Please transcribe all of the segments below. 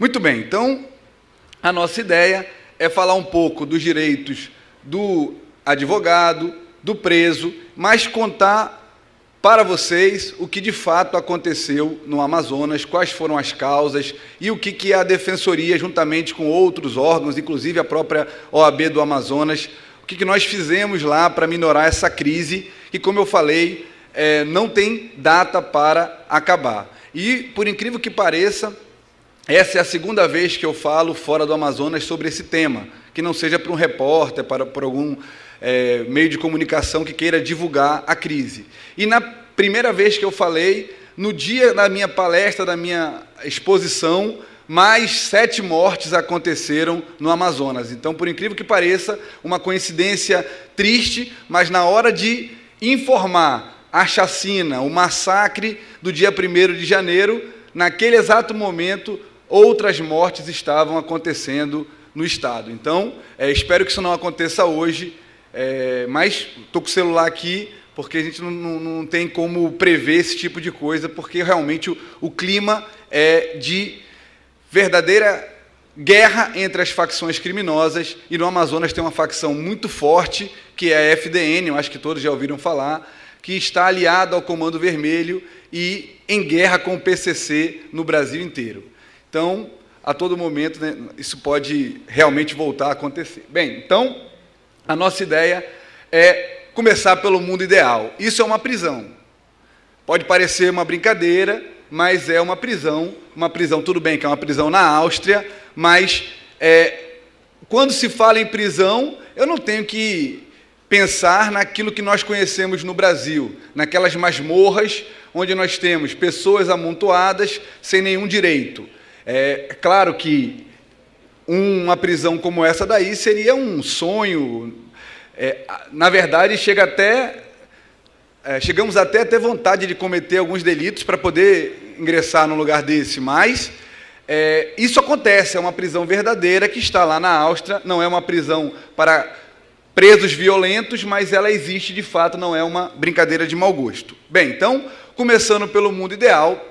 Muito bem, então, a nossa ideia é falar um pouco dos direitos do advogado, do preso, mas contar para vocês o que de fato aconteceu no Amazonas, quais foram as causas e o que a Defensoria, juntamente com outros órgãos, inclusive a própria OAB do Amazonas, o que nós fizemos lá para minorar essa crise, que, como eu falei, não tem data para acabar. E, por incrível que pareça, essa é a segunda vez que eu falo fora do Amazonas sobre esse tema, que não seja para um repórter, por algum meio de comunicação que queira divulgar a crise. E na primeira vez que eu falei, no dia da minha palestra, da minha exposição, mais 7 mortes aconteceram no Amazonas. Então, por incrível que pareça, uma coincidência triste, mas na hora de informar a chacina, o massacre do dia 1º de janeiro, naquele exato momento, outras mortes estavam acontecendo no Estado. Então, espero que isso não aconteça hoje, mas estou com o celular aqui, porque a gente não tem como prever esse tipo de coisa, porque realmente o clima é de verdadeira guerra entre as facções criminosas, e no Amazonas tem uma facção muito forte, que é a FDN, eu acho que todos já ouviram falar, que está aliada ao Comando Vermelho e em guerra com o PCC no Brasil inteiro. Então, a todo momento, né, isso pode realmente voltar a acontecer. Bem, então, a nossa ideia é começar pelo mundo ideal. Isso é uma prisão. Pode parecer uma brincadeira, mas é uma prisão, tudo bem que é uma prisão na Áustria, mas quando se fala em prisão, eu não tenho que pensar naquilo que nós conhecemos no Brasil, naquelas masmorras onde nós temos pessoas amontoadas sem nenhum direito. É claro que uma prisão como essa daí seria um sonho, na verdade chegamos até a ter vontade de cometer alguns delitos para poder ingressar num lugar desse, mas isso acontece, é uma prisão verdadeira que está lá na Áustria, não é uma prisão para presos violentos, mas ela existe de fato, não é uma brincadeira de mau gosto. Bem, então, começando pelo mundo ideal,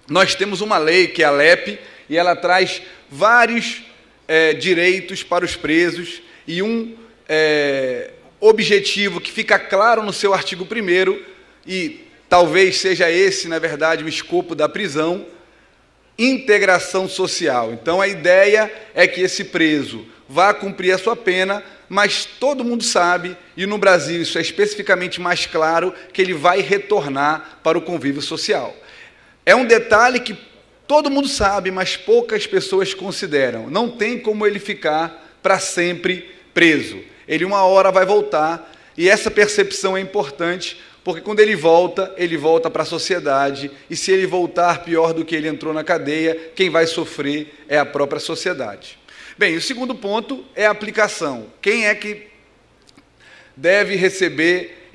nós temos uma lei, que é a LEP, e ela traz vários direitos para os presos, e um objetivo que fica claro no seu artigo 1º, e talvez seja esse, na verdade, o escopo da prisão: integração social. Então, a ideia é que esse preso vá cumprir a sua pena, mas todo mundo sabe, e no Brasil isso é especificamente mais claro, que ele vai retornar para o convívio social. É um detalhe que todo mundo sabe, mas poucas pessoas consideram. Não tem como ele ficar para sempre preso. Ele uma hora vai voltar, e essa percepção é importante, porque quando ele volta para a sociedade, e se ele voltar pior do que ele entrou na cadeia, quem vai sofrer é a própria sociedade. Bem, o segundo ponto é a aplicação. Quem é que deve receber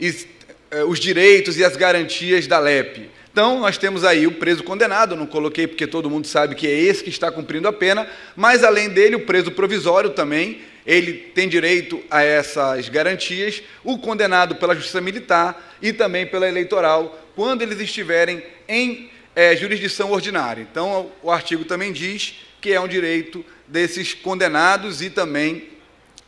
os direitos e as garantias da LEP? Então, nós temos aí o preso condenado, não coloquei porque todo mundo sabe que é esse que está cumprindo a pena, mas, além dele, o preso provisório também, ele tem direito a essas garantias, o condenado pela Justiça Militar e também pela Eleitoral, quando eles estiverem em jurisdição ordinária. Então, o artigo também diz que é um direito desses condenados e também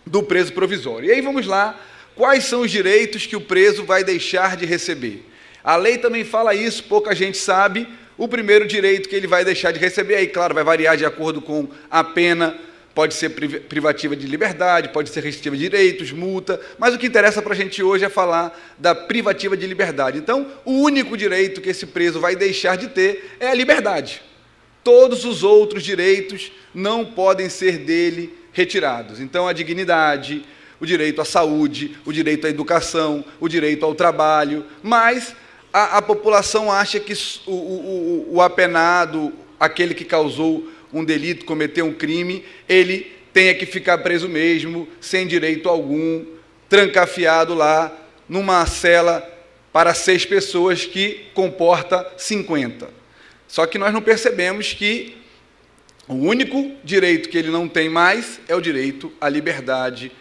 do preso provisório. E aí vamos lá, quais são os direitos que o preso vai deixar de receber? A lei também fala isso, pouca gente sabe. O primeiro direito que ele vai deixar de receber, aí claro, vai variar de acordo com a pena, pode ser privativa de liberdade, pode ser restritiva de direitos, multa, mas o que interessa para a gente hoje é falar da privativa de liberdade. Então, o único direito que esse preso vai deixar de ter é a liberdade. Todos os outros direitos não podem ser dele retirados. Então, a dignidade, o direito à saúde, o direito à educação, o direito ao trabalho, mas a população acha que o apenado, aquele que causou um delito, cometeu um crime, ele tenha que ficar preso mesmo, sem direito algum, trancafiado lá, numa cela para 6 pessoas que comporta 50. Só que nós não percebemos que o único direito que ele não tem mais é o direito à liberdade.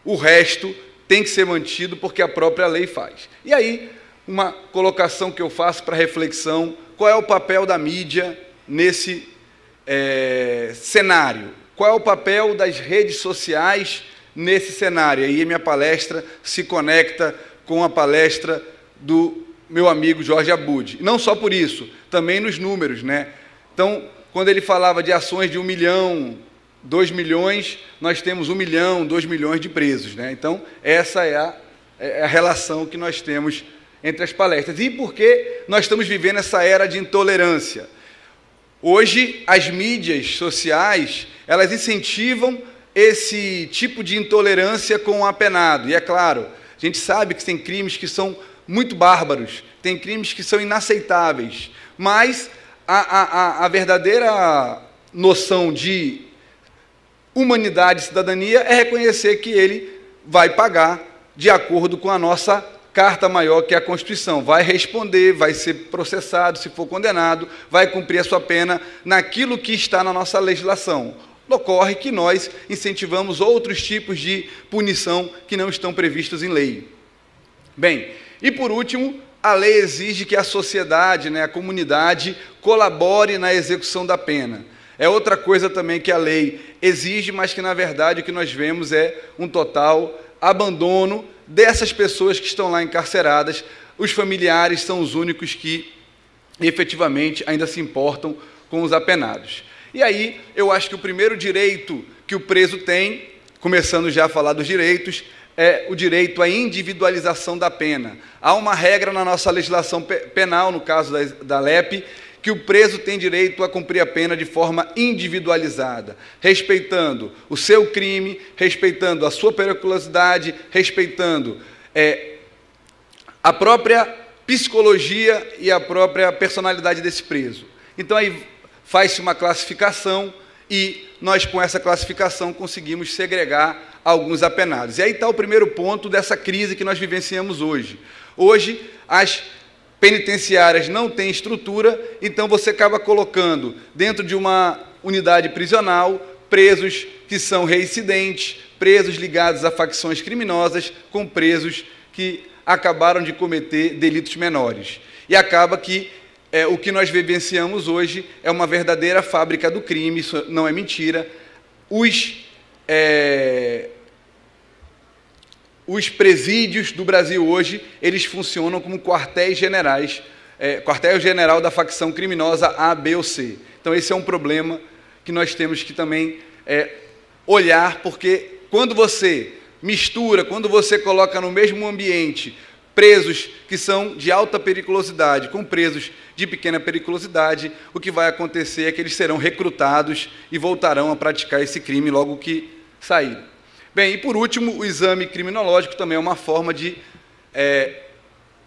O resto tem que ser mantido porque a própria lei faz. E aí, uma colocação que eu faço para reflexão: qual é o papel da mídia nesse cenário. Qual é o papel das redes sociais nesse cenário? Aí a minha palestra se conecta com a palestra do meu amigo Jorge Abud. Não só por isso, também nos números, né? Então, quando ele falava de ações de 1 milhão, 2 milhões, nós temos 1 milhão, 2 milhões de presos, né? Então, essa é a relação que nós temos entre as palestras. E por que nós estamos vivendo essa era de intolerância? Hoje, as mídias sociais, elas incentivam esse tipo de intolerância com o apenado. E é claro, a gente sabe que tem crimes que são muito bárbaros, tem crimes que são inaceitáveis, mas a verdadeira noção de humanidade e cidadania é reconhecer que ele vai pagar de acordo com a nossa carta maior, que é a Constituição. Vai responder, vai ser processado, se for condenado, vai cumprir a sua pena naquilo que está na nossa legislação. Ocorre que nós incentivamos outros tipos de punição que não estão previstos em lei. Bem, e por último, a lei exige que a sociedade, né, a comunidade, colabore na execução da pena. É outra coisa também que a lei exige, mas que, na verdade, o que nós vemos é um total abandono dessas pessoas que estão lá encarceradas. Os familiares são os únicos que, efetivamente, ainda se importam com os apenados. E aí, eu acho que o primeiro direito que o preso tem, começando já a falar dos direitos, é o direito à individualização da pena. Há uma regra na nossa legislação penal, no caso da LEP, que o preso tem direito a cumprir a pena de forma individualizada, respeitando o seu crime, respeitando a sua periculosidade, respeitando a própria psicologia e a própria personalidade desse preso. Então, aí faz-se uma classificação e nós, com essa classificação, conseguimos segregar alguns apenados. E aí está o primeiro ponto dessa crise que nós vivenciamos hoje. Hoje, as penitenciárias não têm estrutura, então você acaba colocando dentro de uma unidade prisional presos que são reincidentes, presos ligados a facções criminosas, com presos que acabaram de cometer delitos menores. E acaba que o que nós vivenciamos hoje é uma verdadeira fábrica do crime, isso não é mentira. Os presídios do Brasil hoje, eles funcionam como quartéis generais, quartel-general da facção criminosa A, B ou C. Então, esse é um problema que nós temos que também olhar, porque quando você mistura, quando você coloca no mesmo ambiente presos que são de alta periculosidade com presos de pequena periculosidade, o que vai acontecer é que eles serão recrutados e voltarão a praticar esse crime logo que saírem. Bem, e por último, o exame criminológico também é uma forma de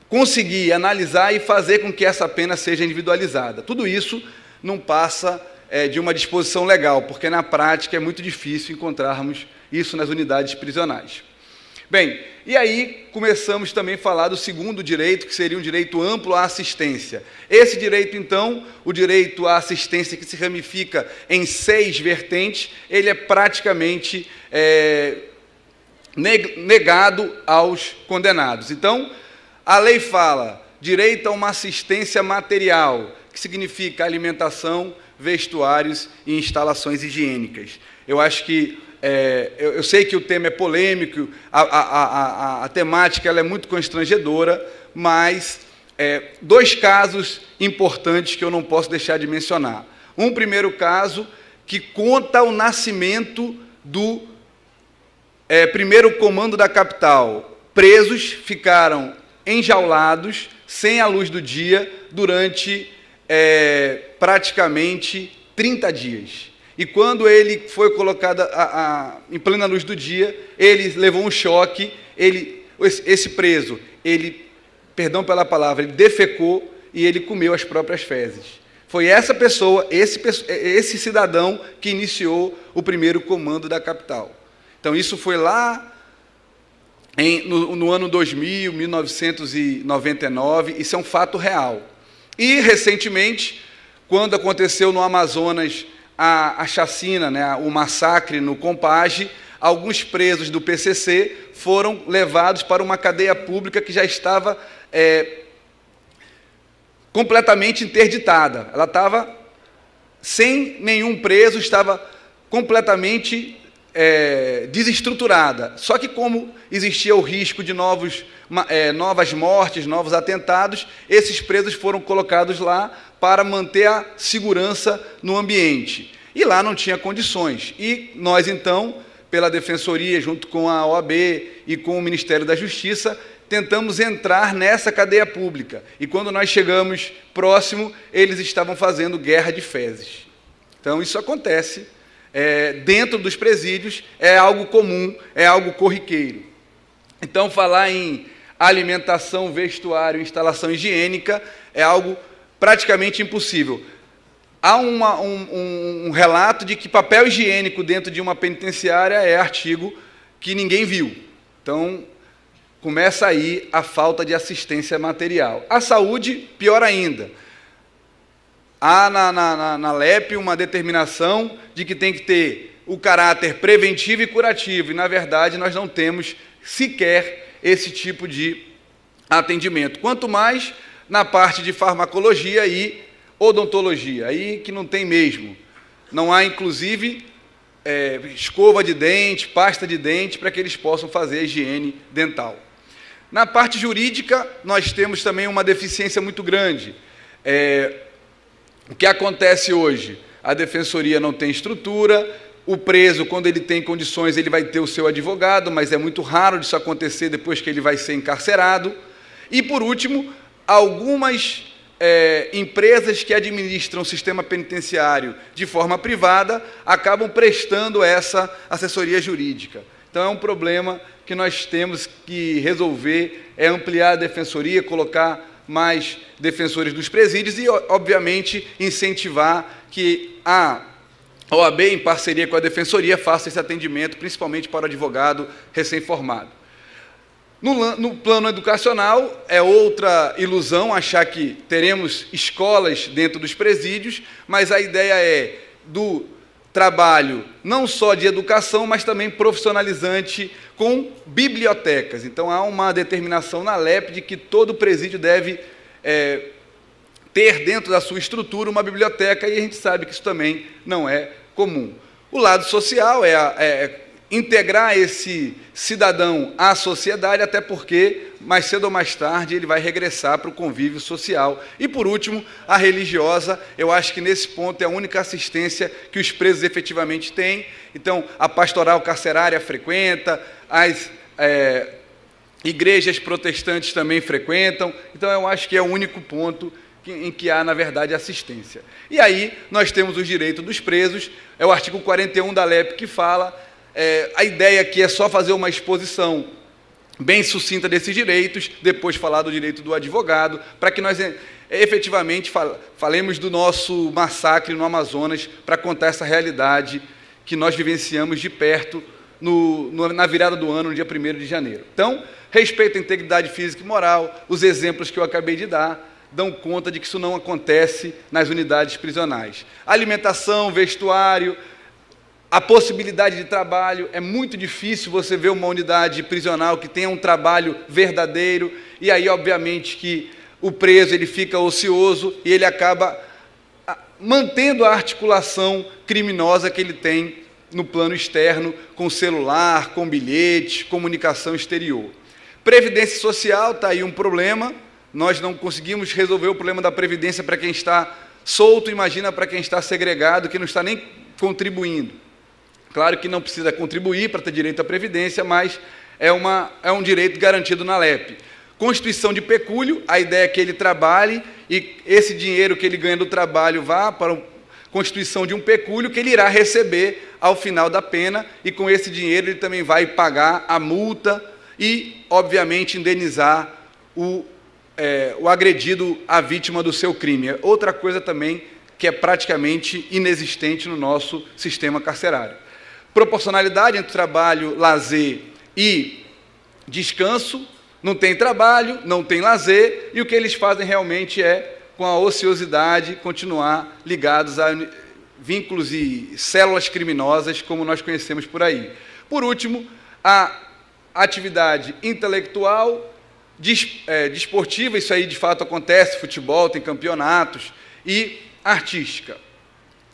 conseguir analisar e fazer com que essa pena seja individualizada. Tudo isso não passa de uma disposição legal, porque na prática é muito difícil encontrarmos isso nas unidades prisionais. Bem, e aí começamos também a falar do segundo direito, que seria um direito amplo à assistência. Esse direito, então, o direito à assistência, que se ramifica em 6 vertentes, ele é praticamente negado aos condenados. Então, a lei fala direito a uma assistência material, que significa alimentação, vestuários e instalações higiênicas. Eu acho que eu sei que o tema é polêmico, a temática ela é muito constrangedora, mas 2 casos importantes que eu não posso deixar de mencionar. Um primeiro caso que conta o nascimento do primeiro comando da capital. Presos ficaram enjaulados, sem a luz do dia, durante praticamente 30 dias. E quando ele foi colocado em plena luz do dia, ele levou um choque, esse preso, perdão pela palavra, ele defecou e ele comeu as próprias fezes. Foi essa pessoa, esse cidadão, que iniciou o primeiro comando da capital. Então, isso foi lá no ano 2000, 1999, isso é um fato real. E, recentemente, quando aconteceu no Amazonas a chacina, né, o massacre no Compage, alguns presos do PCC foram levados para uma cadeia pública que já estava completamente interditada. Ela estava sem nenhum preso, estava completamente desestruturada. Só que como existia o risco de novas mortes, novos atentados, esses presos foram colocados lá para manter a segurança no ambiente. E lá não tinha condições. E nós, então, pela Defensoria, junto com a OAB e com o Ministério da Justiça, tentamos entrar nessa cadeia pública. E quando nós chegamos próximo, eles estavam fazendo guerra de fezes. Então, isso acontece dentro dos presídios, é algo comum, é algo corriqueiro. Então, falar em alimentação, vestuário, instalação higiênica é algo praticamente impossível. Há um relato de que papel higiênico dentro de uma penitenciária é artigo que ninguém viu. Então, começa aí a falta de assistência material. A saúde, pior ainda. Há na LEP uma determinação de que tem que ter o caráter preventivo e curativo, e, na verdade, nós não temos sequer esse tipo de atendimento. Quanto mais na parte de farmacologia e odontologia, aí que não tem mesmo. Não há, inclusive, escova de dente, pasta de dente, para que eles possam fazer a higiene dental. Na parte jurídica, nós temos também uma deficiência muito grande. O que acontece hoje? A Defensoria não tem estrutura, o preso, quando ele tem condições, ele vai ter o seu advogado, mas é muito raro disso acontecer depois que ele vai ser encarcerado. E, por último, algumas empresas que administram o sistema penitenciário de forma privada acabam prestando essa assessoria jurídica. Então, é um problema que nós temos que resolver, é ampliar a Defensoria, colocar mais defensores dos presídios e, obviamente, incentivar que a OAB, em parceria com a Defensoria, faça esse atendimento, principalmente para o advogado recém-formado. No plano educacional, é outra ilusão achar que teremos escolas dentro dos presídios, mas a ideia é do trabalho não só de educação, mas também profissionalizante com bibliotecas. Então, há uma determinação na LEP de que todo presídio deve ter dentro da sua estrutura uma biblioteca, e a gente sabe que isso também não é comum. O lado social é integrar esse cidadão à sociedade, até porque, mais cedo ou mais tarde, ele vai regressar para o convívio social. E, por último, a religiosa, eu acho que nesse ponto é a única assistência que os presos efetivamente têm. Então, a pastoral carcerária frequenta, as igrejas protestantes também frequentam. Então, eu acho que é o único ponto em que há, na verdade, assistência. E aí, nós temos os direitos dos presos, é o artigo 41 da LEP que fala. A ideia aqui é só fazer uma exposição bem sucinta desses direitos, depois falar do direito do advogado, para que nós efetivamente falemos do nosso massacre no Amazonas, para contar essa realidade que nós vivenciamos de perto na virada do ano, no dia 1º de janeiro. Então, respeito à integridade física e moral, os exemplos que eu acabei de dar dão conta de que isso não acontece nas unidades prisionais. Alimentação, vestuário, a possibilidade de trabalho, é muito difícil você ver uma unidade prisional que tenha um trabalho verdadeiro, e aí, obviamente, que o preso ele fica ocioso e ele acaba mantendo a articulação criminosa que ele tem no plano externo, com celular, com bilhete, comunicação exterior. Previdência social, está aí um problema, nós não conseguimos resolver o problema da previdência para quem está solto, imagina para quem está segregado, que não está nem contribuindo. Claro que não precisa contribuir para ter direito à previdência, mas é um direito garantido na LEP. Constituição de pecúlio, a ideia é que ele trabalhe e esse dinheiro que ele ganha do trabalho vá para a constituição de um pecúlio que ele irá receber ao final da pena, e com esse dinheiro ele também vai pagar a multa e, obviamente, indenizar o agredido, a vítima do seu crime. Outra coisa também que é praticamente inexistente no nosso sistema carcerário. Proporcionalidade entre trabalho, lazer e descanso. Não tem trabalho, não tem lazer, e o que eles fazem realmente é, com a ociosidade, continuar ligados a vínculos e células criminosas, como nós conhecemos por aí. Por último, a atividade intelectual, desportiva, isso aí de fato acontece, futebol, tem campeonatos, e artística.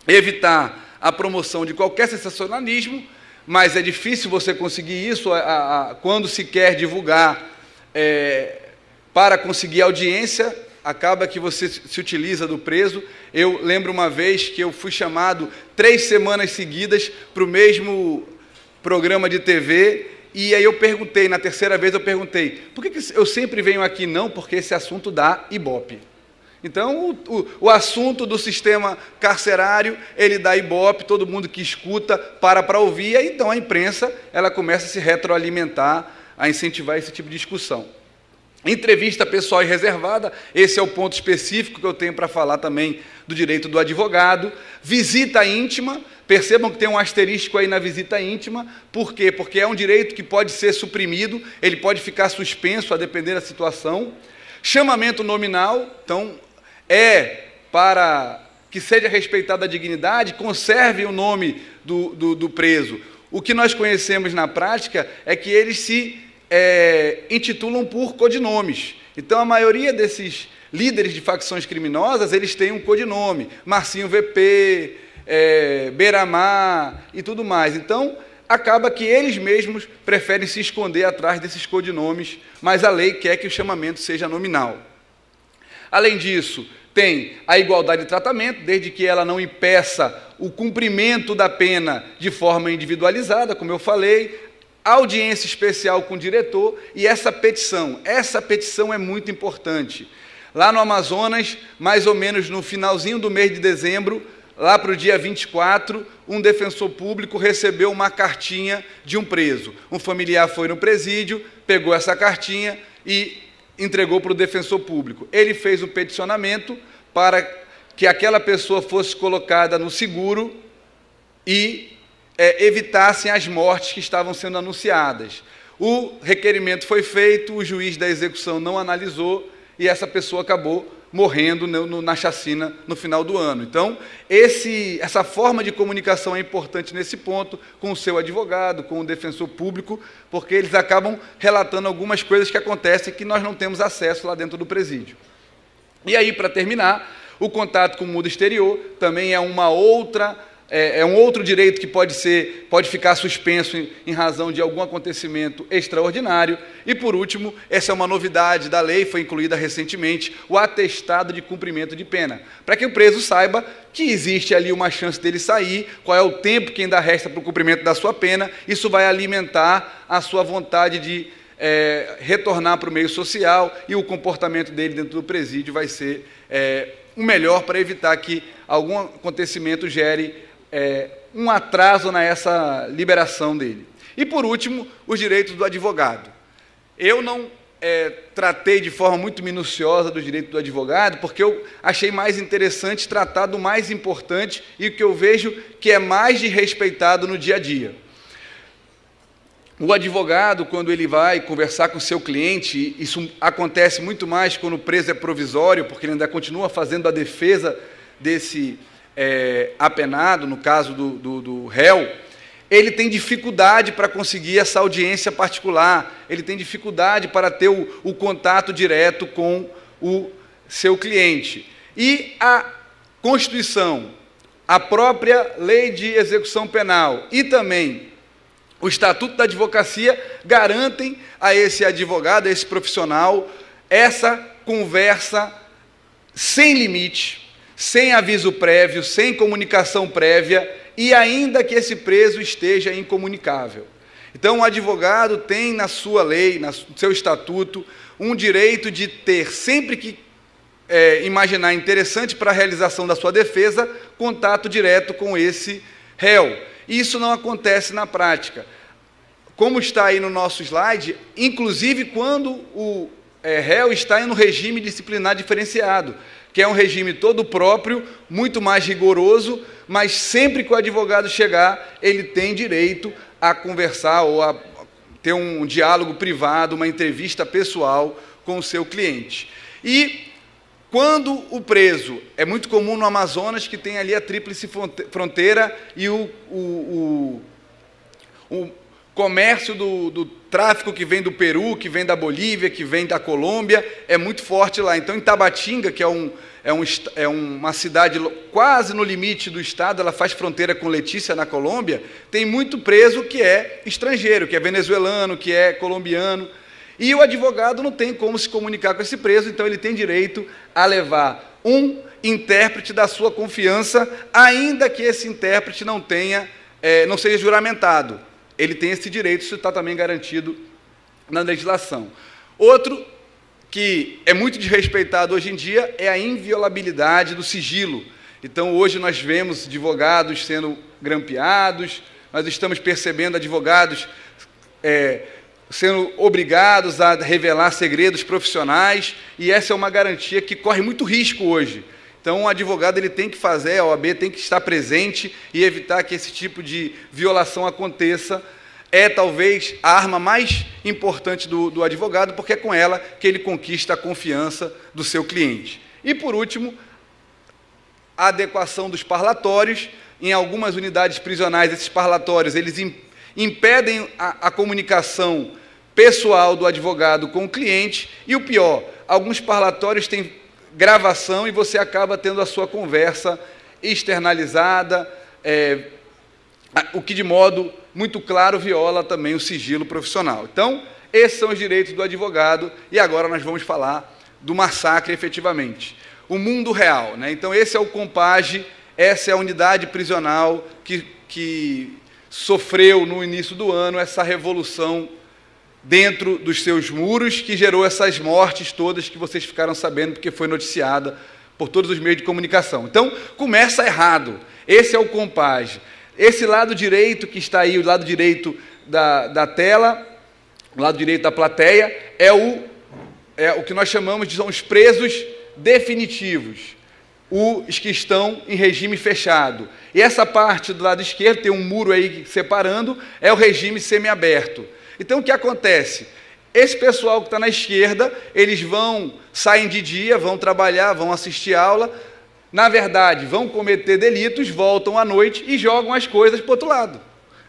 evitar a promoção de qualquer sensacionalismo, mas é difícil você conseguir isso quando se quer divulgar para conseguir audiência, acaba que você se utiliza do preso. Eu lembro uma vez que eu fui chamado 3 semanas seguidas para o mesmo programa de TV, e aí eu perguntei, na terceira vez eu perguntei, por que eu sempre venho aqui? Não, porque esse assunto dá Ibope. Então, o assunto do sistema carcerário, ele dá Ibope, todo mundo que escuta para ouvir, e então a imprensa ela começa a se retroalimentar, a incentivar esse tipo de discussão. Entrevista pessoal e reservada, esse é o ponto específico que eu tenho para falar também do direito do advogado. Visita íntima, percebam que tem um asterisco aí na visita íntima. Por quê? Porque é um direito que pode ser suprimido, ele pode ficar suspenso a depender da situação. Chamamento nominal, então, para que seja respeitada a dignidade, conserve o nome do preso. O que nós conhecemos na prática é que eles se intitulam por codinomes. Então, a maioria desses líderes de facções criminosas, eles têm um codinome, Marcinho VP, Beiramar e tudo mais. Então, acaba que eles mesmos preferem se esconder atrás desses codinomes, mas a lei quer que o chamamento seja nominal. Além disso, tem a igualdade de tratamento, desde que ela não impeça o cumprimento da pena de forma individualizada, como eu falei, audiência especial com o diretor e essa petição é muito importante. Lá no Amazonas, mais ou menos no finalzinho do mês de dezembro, lá para o dia 24, um defensor público recebeu uma cartinha de um preso. Um familiar foi no presídio, pegou essa cartinha e entregou para o defensor público. Ele fez o peticionamento para que aquela pessoa fosse colocada no seguro e evitassem as mortes que estavam sendo anunciadas. O requerimento foi feito, o juiz da execução não analisou e essa pessoa acabou morrendo na chacina no final do ano. Então, essa forma de comunicação é importante nesse ponto, com o seu advogado, com o defensor público, porque eles acabam relatando algumas coisas que acontecem que nós não temos acesso lá dentro do presídio. E aí, para terminar, o contato com o mundo exterior também é um outro direito que pode ficar suspenso em razão de algum acontecimento extraordinário. E, por último, essa é uma novidade da lei, foi incluída recentemente, o atestado de cumprimento de pena, para que o preso saiba que existe ali uma chance dele sair, qual é o tempo que ainda resta para o cumprimento da sua pena. Isso vai alimentar a sua vontade de retornar para o meio social, e o comportamento dele dentro do presídio vai ser o melhor para evitar que algum acontecimento gere um atraso nessa liberação dele. E, por último, os direitos do advogado. Eu não tratei de forma muito minuciosa do direito do advogado, porque eu achei mais interessante tratar do mais importante e o que eu vejo que é mais desrespeitado no dia a dia. O advogado, quando ele vai conversar com o seu cliente, isso acontece muito mais quando o preso é provisório, porque ele ainda continua fazendo a defesa desse apenado, no caso do réu, ele tem dificuldade para conseguir essa audiência particular, ele tem dificuldade para ter o contato direto com o seu cliente. E a Constituição, a própria Lei de Execução Penal e também o Estatuto da Advocacia garantem a esse advogado, a esse profissional, essa conversa sem limite, sem aviso prévio, sem comunicação prévia, e ainda que esse preso esteja incomunicável. Então, o advogado tem na sua lei, no seu estatuto, um direito de ter, sempre que imaginar interessante para a realização da sua defesa, contato direto com esse réu. Isso não acontece na prática. Como está aí no nosso slide, inclusive quando o réu está no regime disciplinar diferenciado, que é um regime todo próprio, muito mais rigoroso, mas sempre que o advogado chegar, ele tem direito a conversar ou a ter um diálogo privado, uma entrevista pessoal com o seu cliente. E quando o preso, é muito comum no Amazonas, que tem ali a tríplice fronteira e comércio do tráfico que vem do Peru, que vem da Bolívia, que vem da Colômbia, é muito forte lá. Então, em Tabatinga, que é uma cidade quase no limite do estado, ela faz fronteira com Letícia, na Colômbia, tem muito preso que é estrangeiro, que é venezuelano, que é colombiano, e o advogado não tem como se comunicar com esse preso, então ele tem direito a levar um intérprete da sua confiança, ainda que esse intérprete não seja juramentado. Ele tem esse direito, isso está também garantido na legislação. Outro que é muito desrespeitado hoje em dia é a inviolabilidade do sigilo. Então, hoje nós vemos advogados sendo grampeados, nós estamos percebendo advogados sendo obrigados a revelar segredos profissionais, e essa é uma garantia que corre muito risco hoje. Então, o advogado ele tem que fazer, a OAB tem que estar presente e evitar que esse tipo de violação aconteça. É, talvez, a arma mais importante do advogado, porque é com ela que ele conquista a confiança do seu cliente. E, por último, a adequação dos parlatórios. Em algumas unidades prisionais, esses parlatórios eles impedem a comunicação pessoal do advogado com o cliente, e o pior, alguns parlatórios têm gravação e você acaba tendo a sua conversa externalizada, o que de modo muito claro viola também o sigilo profissional. Então, esses são os direitos do advogado, e agora nós vamos falar do massacre efetivamente. O mundo real, né? Então, esse é o Compage, essa é a unidade prisional que sofreu no início do ano essa revolução dentro dos seus muros, que gerou essas mortes todas que vocês ficaram sabendo, porque foi noticiada por todos os meios de comunicação. Então, começa errado. Esse é o Compage. Esse lado direito que está aí, o lado direito da tela, o lado direito da plateia, é o que nós chamamos de são os presos definitivos, os que estão em regime fechado. E essa parte do lado esquerdo, tem um muro aí separando, é o regime semiaberto. Então, o que acontece? Esse pessoal que está na esquerda, eles saem de dia, vão trabalhar, vão assistir aula, na verdade, vão cometer delitos, voltam à noite e jogam as coisas para o outro lado.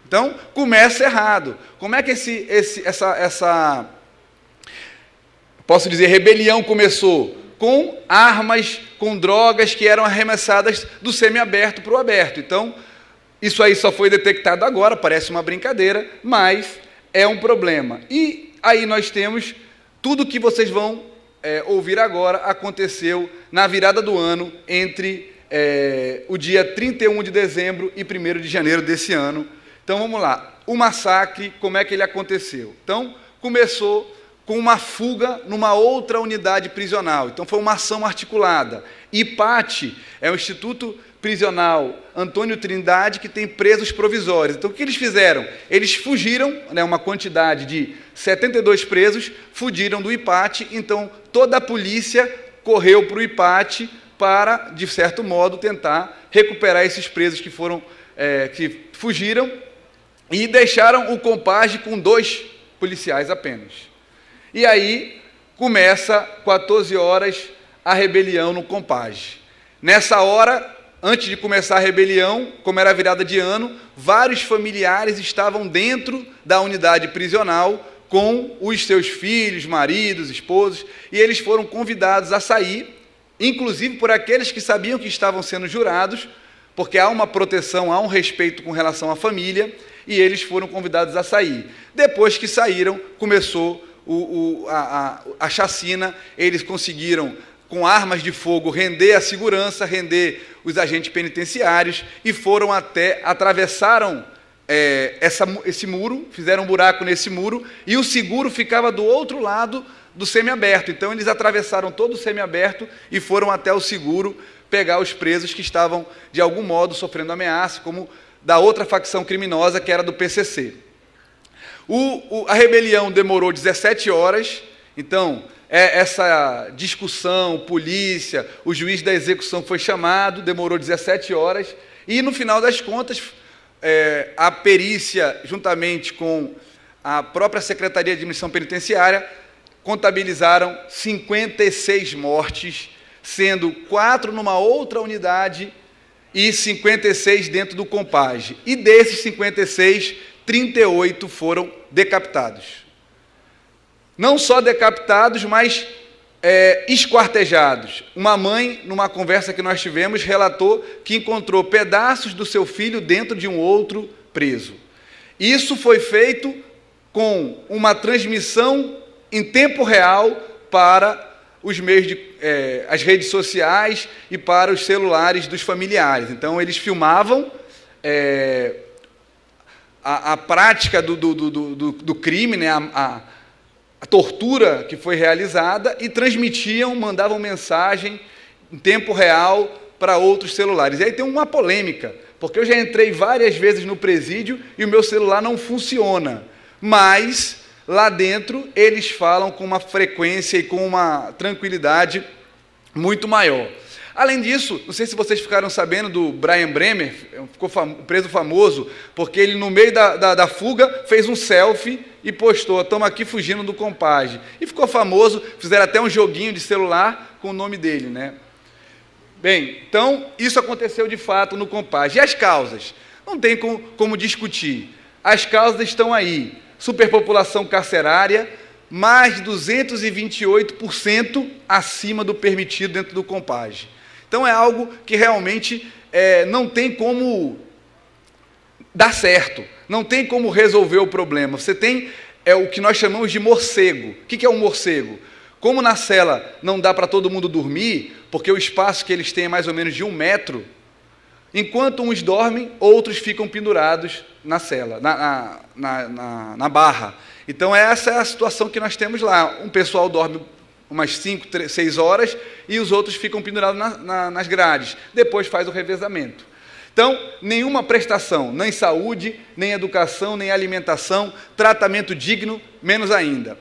Então, começa errado. Como é que essa posso dizer, rebelião começou? Com armas, com drogas que eram arremessadas do semiaberto para o aberto. Então, isso aí só foi detectado agora, parece uma brincadeira, mas é um problema. E aí nós temos tudo que vocês vão ouvir agora, aconteceu na virada do ano, entre o dia 31 de dezembro e 1º de janeiro desse ano. Então, vamos lá. O massacre, como é que ele aconteceu? Então, começou com uma fuga numa outra unidade prisional. Então, foi uma ação articulada. IPAT é o Instituto Prisional Antônio Trindade, que tem presos provisórios. Então, o que eles fizeram? Eles fugiram, uma quantidade de 72 presos, fugiram do IPAT, então toda a polícia correu para o IPAT para, de certo modo, tentar recuperar esses presos que fugiram, e deixaram o Compage com 2 policiais apenas. E aí começa, 14 horas, a rebelião no Compage. Nessa hora, antes de começar a rebelião, como era a virada de ano, vários familiares estavam dentro da unidade prisional com os seus filhos, maridos, esposos, e eles foram convidados a sair, inclusive por aqueles que sabiam que estavam sendo jurados, porque há uma proteção, há um respeito com relação à família, e eles foram convidados a sair. Depois que saíram, começou a chacina, eles conseguiram, com armas de fogo, render a segurança, render os agentes penitenciários, e foram atravessaram esse muro, fizeram um buraco nesse muro, e o seguro ficava do outro lado do semiaberto. Então, eles atravessaram todo o semiaberto e foram até o seguro pegar os presos que estavam, de algum modo, sofrendo ameaça, como da outra facção criminosa, que era do PCC. A rebelião demorou 17 horas, então, essa discussão, polícia, o juiz da execução foi chamado, demorou 17 horas, e, no final das contas, a perícia, juntamente com a própria Secretaria de Administração Penitenciária, contabilizaram 56 mortes, sendo 4 numa outra unidade e 56 dentro do Compage. E desses 56, 38 foram decapitados. Não só decapitados, mas esquartejados. Uma mãe, numa conversa que nós tivemos, relatou que encontrou pedaços do seu filho dentro de um outro preso. Isso foi feito com uma transmissão em tempo real para os meios as redes sociais e para os celulares dos familiares. Então, eles filmavam a prática do crime, né, a tortura que foi realizada, e transmitiam, mandavam mensagem em tempo real para outros celulares. E aí tem uma polêmica, porque eu já entrei várias vezes no presídio e o meu celular não funciona, mas lá dentro eles falam com uma frequência e com uma tranquilidade muito maior. Além disso, não sei se vocês ficaram sabendo do Brian Bremer, ficou preso famoso, porque ele, no meio da fuga, fez um selfie e postou: estamos aqui fugindo do Compage. E ficou famoso, fizeram até um joguinho de celular com o nome dele, né? Bem, então, isso aconteceu de fato no Compage. E as causas? Não tem como discutir. As causas estão aí: superpopulação carcerária, mais de 228% acima do permitido dentro do Compage. Então, é algo que realmente não tem como dar certo, não tem como resolver o problema. Você tem o que nós chamamos de morcego. O que é um morcego? Como na cela não dá para todo mundo dormir, porque o espaço que eles têm é mais ou menos de 1 metro, enquanto uns dormem, outros ficam pendurados na cela, na barra. Então, essa é a situação que nós temos lá. Um pessoal dorme umas 5, 6 horas e os outros ficam pendurados nas grades. Depois faz o revezamento. Então, nenhuma prestação, nem saúde, nem educação, nem alimentação, tratamento digno, menos ainda.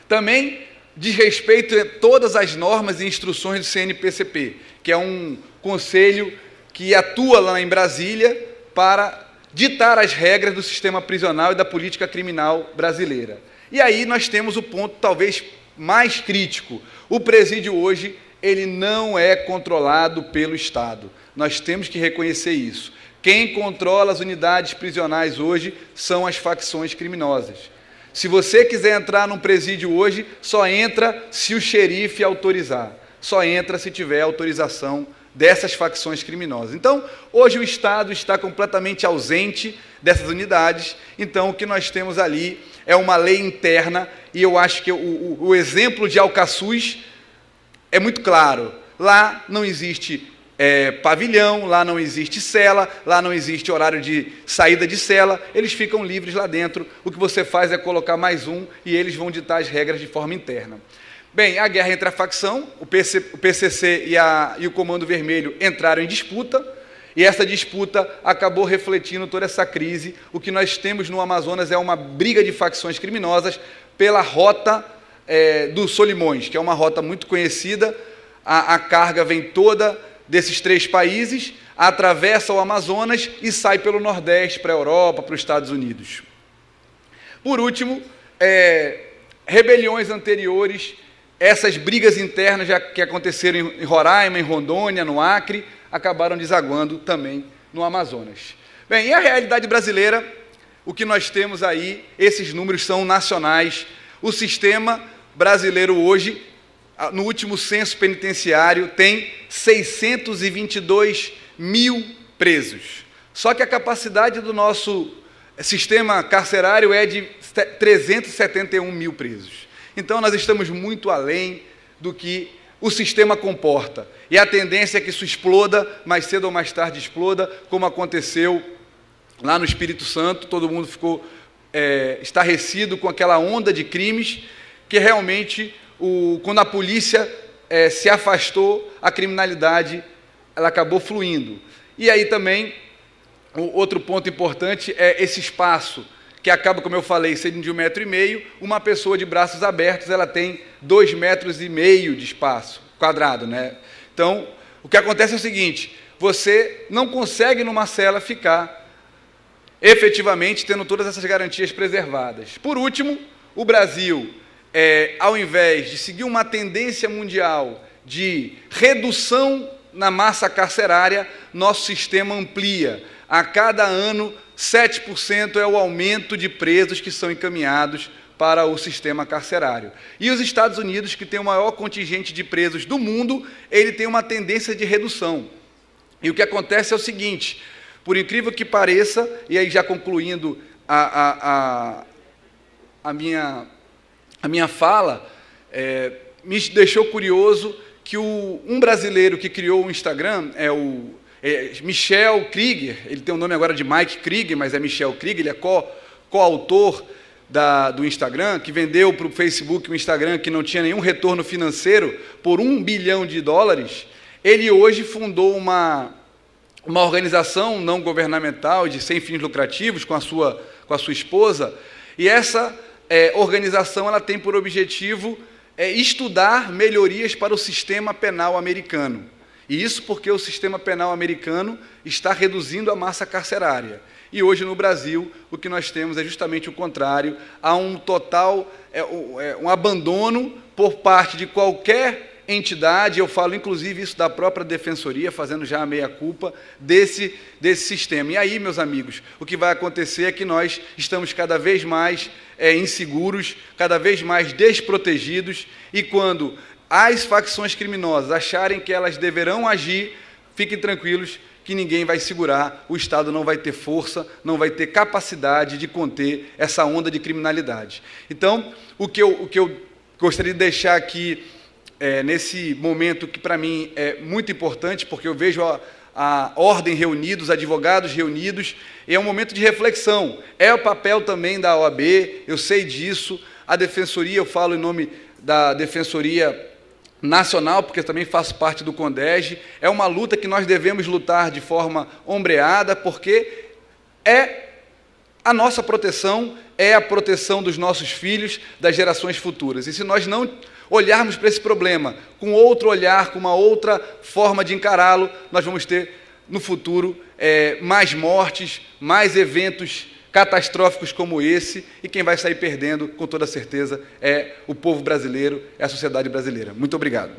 Também diz respeito a todas as normas e instruções do CNPCP, que é um conselho que atua lá em Brasília para ditar as regras do sistema prisional e da política criminal brasileira. E aí nós temos o ponto talvez mais crítico. O presídio hoje, ele não é controlado pelo Estado. Nós temos que reconhecer isso. Quem controla as unidades prisionais hoje são as facções criminosas. Se você quiser entrar num presídio hoje, só entra se o xerife autorizar. Só entra se tiver autorização dessas facções criminosas. Então, hoje o Estado está completamente ausente dessas unidades. Então, o que nós temos ali é uma lei interna, e eu acho que o exemplo de Alcaçuz é muito claro. Lá não existe pavilhão, lá não existe cela, lá não existe horário de saída de cela, eles ficam livres lá dentro. O que você faz é colocar mais um e eles vão ditar as regras de forma interna. Bem, a guerra entre a facção, o PCC e o Comando Vermelho entraram em disputa, e essa disputa acabou refletindo toda essa crise. O que nós temos no Amazonas é uma briga de facções criminosas pela rota do Solimões, que é uma rota muito conhecida. A carga vem toda desses 3 países, atravessa o Amazonas e sai pelo Nordeste, para a Europa, para os Estados Unidos. Por último, rebeliões anteriores, essas brigas internas que aconteceram em Roraima, em Rondônia, no Acre, acabaram desaguando também no Amazonas. Bem, e a realidade brasileira, o que nós temos aí, esses números são nacionais. O sistema brasileiro hoje, no último censo penitenciário, tem 622 mil presos. Só que a capacidade do nosso sistema carcerário é de 371 mil presos. Então, nós estamos muito além do que o sistema comporta. E a tendência é que isso exploda, mais cedo ou mais tarde exploda, como aconteceu lá no Espírito Santo. Todo mundo ficou estarrecido com aquela onda de crimes, que realmente, quando a polícia se afastou, a criminalidade ela acabou fluindo. E aí também, outro ponto importante é esse espaço, que acaba, como eu falei, sendo de 1,5 metro. Uma pessoa de braços abertos, ela tem 2,5 metros de espaço quadrado, né? Então, o que acontece é o seguinte: você não consegue numa cela ficar efetivamente tendo todas essas garantias preservadas. Por último, o Brasil, ao invés de seguir uma tendência mundial de redução na massa carcerária, nosso sistema amplia. A cada ano 7% é o aumento de presos que são encaminhados para o sistema carcerário. E os Estados Unidos, que tem o maior contingente de presos do mundo, ele tem uma tendência de redução. E o que acontece é o seguinte, por incrível que pareça, e aí já concluindo a minha fala, me deixou curioso que um brasileiro que criou o Instagram Michel Krieger, ele tem o nome agora de Mike Krieger, mas é Michel Krieger, ele é coautor do Instagram, que vendeu para o Facebook um Instagram que não tinha nenhum retorno financeiro por $1 bilhão. Ele hoje fundou uma organização não governamental sem fins lucrativos com a sua esposa, e essa organização ela tem por objetivo estudar melhorias para o sistema penal americano. E isso porque o sistema penal americano está reduzindo a massa carcerária. E hoje no Brasil o que nós temos é justamente o contrário, há um total, um abandono por parte de qualquer entidade, eu falo inclusive isso da própria Defensoria, fazendo já a meia-culpa desse sistema. E aí, meus amigos, o que vai acontecer é que nós estamos cada vez mais inseguros, cada vez mais desprotegidos, e quando as facções criminosas acharem que elas deverão agir, fiquem tranquilos que ninguém vai segurar, o Estado não vai ter força, não vai ter capacidade de conter essa onda de criminalidade. Então, o que eu gostaria de deixar aqui, nesse momento que para mim é muito importante, porque eu vejo a ordem reunida, os advogados reunidos, é um momento de reflexão, é o papel também da OAB, eu sei disso, a Defensoria, eu falo em nome da Defensoria Nacional, porque também faço parte do CONDEG, é uma luta que nós devemos lutar de forma ombreada, porque é a nossa proteção, é a proteção dos nossos filhos, das gerações futuras. E se nós não olharmos para esse problema com outro olhar, com uma outra forma de encará-lo, nós vamos ter, no futuro, mais mortes, mais eventos catastróficos como esse, e quem vai sair perdendo, com toda certeza, é o povo brasileiro, é a sociedade brasileira. Muito obrigado.